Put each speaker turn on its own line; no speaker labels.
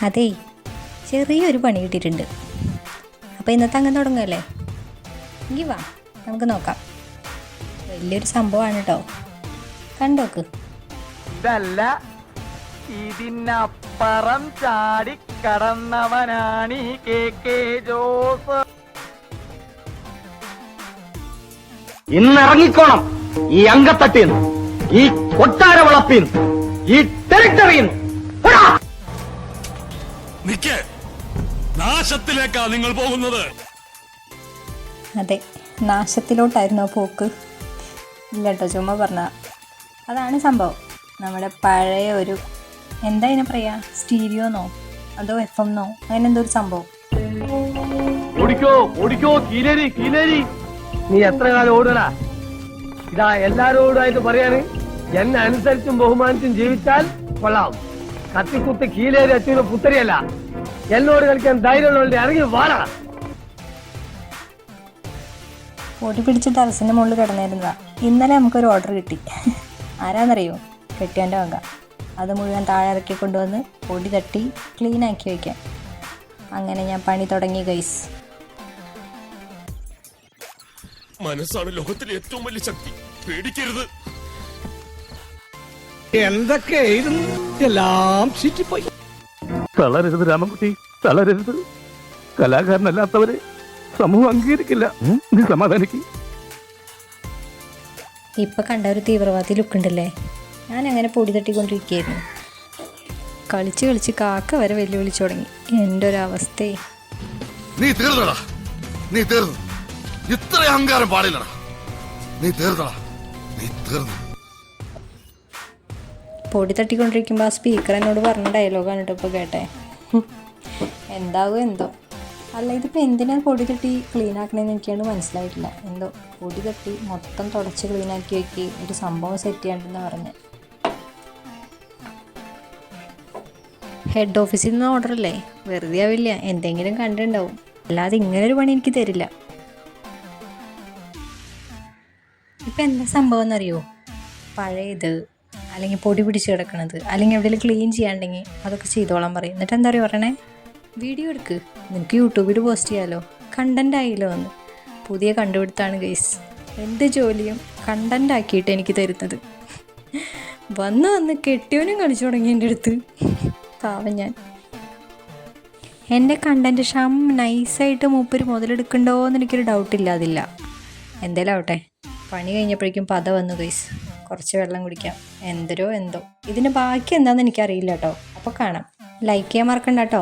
അതേ, ചെറിയൊരു പണി കിട്ടിയിട്ടുണ്ട്. അപ്പോൾ ഇന്നത്തെ അങ്ങനെ തുടങ്ങുമല്ലേ? എങ്കിൽ വാ, നമുക്ക് നോക്കാം. വലിയൊരു സംഭവമാണ് കേട്ടോ, കണ്ടോക്ക്.
ഇതല്ല, ഇതിനപ്പുറം ചാടി കടന്നവനാണ് ഈ KK ജോസ്.
ഇന്നിറങ്ങിക്കോണം ഈ അങ്കത്തട്ടിന്ന്, ഈ കൊട്ടാര വളപ്പിന്ന്, ഈ ടെറിട്ടറിന്ന്.
നിക്ക്, നാശത്തിലേക്കാ നിങ്ങൾ പോകുന്നത്.
അതെ, നാശത്തിലോട്ടായിരുന്നു പോക്ക്. ഇല്ല കേട്ടോ, ചുമ്മാ പറഞ്ഞ. അതാണ് സംഭവം. നമ്മുടെ പഴയ ഒരു എന്താ ഇതിനെ പറയാ, സ്റ്റീരിയോന്നോ അതോ FM എന്നോ അങ്ങനെ എന്തോ ഒരു സംഭവം.
ഓടിക്കോ ഓടിക്കോ, കീലേരി കീലേരി. നീ എത്ര കാലം ഓടണ? ഇതാ എല്ലാരോടായിട്ട് പറയാണ്, എന്നെ അനുസരിച്ചും ബഹുമാനിച്ചും ജീവിച്ചാൽ കൊള്ളാം. കത്തിക്കുത്ത് കീലേരി അച്ഛന് പുത്തരിയല്ല. എന്നോട് കളിക്കാൻ ധൈര്യമുള്ളവരുടെ ഇറങ്ങി വാടാ.
പൊടി പിടിച്ച് ടെറസിൻ്റെ മുകളിൽ കിടന്നിരുന്നതാ. ഇന്നലെ നമുക്കൊരു ഓർഡർ കിട്ടി. ആരാന്നറിയോ? കെട്ടിയവൻ്റെ വക. അത് മുഴുവൻ താഴെ ഇറക്കി കൊണ്ടുവന്ന് പൊടി തട്ടി ക്ലീനാക്കി വയ്ക്കാൻ. അങ്ങനെ ഞാൻ പണി തുടങ്ങി ഗൈസ്.
മനസ്സാണ് ലോകത്തിലെ ഏറ്റവും വലിയ ശക്തി, പേടിക്കരുത്.
എന്തൊക്കെയായിരുന്നു, എല്ലാം ചുറ്റിപ്പോയി.
തളരരുത് രാമൻകുട്ടി, തളരരുത്. കലാകാരനല്ലാത്തവരെ സമൂഹം അംഗീകരിക്കില്ല. നീ സമാധാനിക്ക്.
ഇപ്പം കണ്ട ഒരു തീവ്രവാദി ലുക്കുണ്ടല്ലേ? ഞാൻ അങ്ങനെ പൊടി തട്ടിക്കൊണ്ടിരിക്കുകയായിരുന്നു. കളിച്ച് കളിച്ച് കാക്ക വരെ വെല്ലുവിളിച്ചു തുടങ്ങി. എൻ്റെ ഒരു അവസ്ഥയെ.
നീ തീർന്നടാ, നീ തീർന്നു. ഇത്ര അഹങ്കാരം പാടില്ലടാ. നീ തീർന്നടാ, നീ തീർന്നു.
പൊടി തട്ടിക്കൊണ്ടിരിക്കുമ്പോൾ ആ സ്പീക്കർ എന്നോട് പറഞ്ഞ ഡയലോഗാണ് കേട്ടോ ഇപ്പോൾ കേട്ടെ. എന്താകും എന്തോ. അല്ല, ഇതിപ്പോൾ എന്തിനാണ് പൊടി തട്ടി ക്ലീൻ ആക്കണമെന്ന് എനിക്കാണ്ട് മനസ്സിലായിട്ടില്ല. എന്തോ പൊടി തട്ടി മൊത്തം തുടച്ച് ക്ലീനാക്കി വെക്കി ഒരു സംഭവം സെറ്റ് ചെയ്യാണ്ടെന്ന് പറഞ്ഞ്. ഹെഡ് ഓഫീസിൽ നിന്ന് ഓർഡർ അല്ലേ, വെറുതെ ആവില്ല, എന്തെങ്കിലും കണ്ടിട്ടുണ്ടാവും. അല്ലാതെ ഇങ്ങനൊരു പണി എനിക്ക് തരില്ല. ഇപ്പം എന്താ സംഭവം എന്നറിയോ? പഴയത് അല്ലെങ്കിൽ പൊടി പിടിച്ച് കിടക്കണത് അല്ലെങ്കിൽ എവിടെയെങ്കിലും ക്ലീൻ ചെയ്യാണ്ടെങ്കിൽ അതൊക്കെ ചെയ്തോളാൻ പറയും. എന്നിട്ട് എന്താ പറയുക പറയണേ, വീഡിയോ എടുക്ക്, നിനക്ക് യൂട്യൂബിൽ പോസ്റ്റ് ചെയ്യാമല്ലോ, കണ്ടൻ്റ് ആയില്ലോ എന്ന്. പുതിയ കണ്ടുപിടുത്താണ് ഗൈസ്. എന്ത് ജോലിയും കണ്ടൻ്റ് ആക്കിയിട്ട് എനിക്ക് തരുന്നത്. വന്ന് വന്ന് കെട്ടിയവനും കളിച്ചു തുടങ്ങി എൻ്റെ അടുത്ത്. പാവം ഞാൻ. എൻ്റെ കണ്ടൻറ്റ് നൈസായിട്ട് മൂപ്പര് മുതലെടുക്കണ്ടോ എന്ന് എനിക്കൊരു ഡൗട്ടില്ല. അതില്ല, എന്തേലും ആവട്ടെ. പണി കഴിഞ്ഞപ്പോഴേക്കും പത വന്നു ഗൈസ്. കുറച്ച് വെള്ളം കുടിക്കാം. എന്തോ ഇതിൻ്റെ ബാക്കി എന്താണെന്ന് എനിക്കറിയില്ല കേട്ടോ. അപ്പോൾ കാണാം. ലൈക്ക് ചെയ്യാൻ മറക്കണ്ട കേട്ടോ.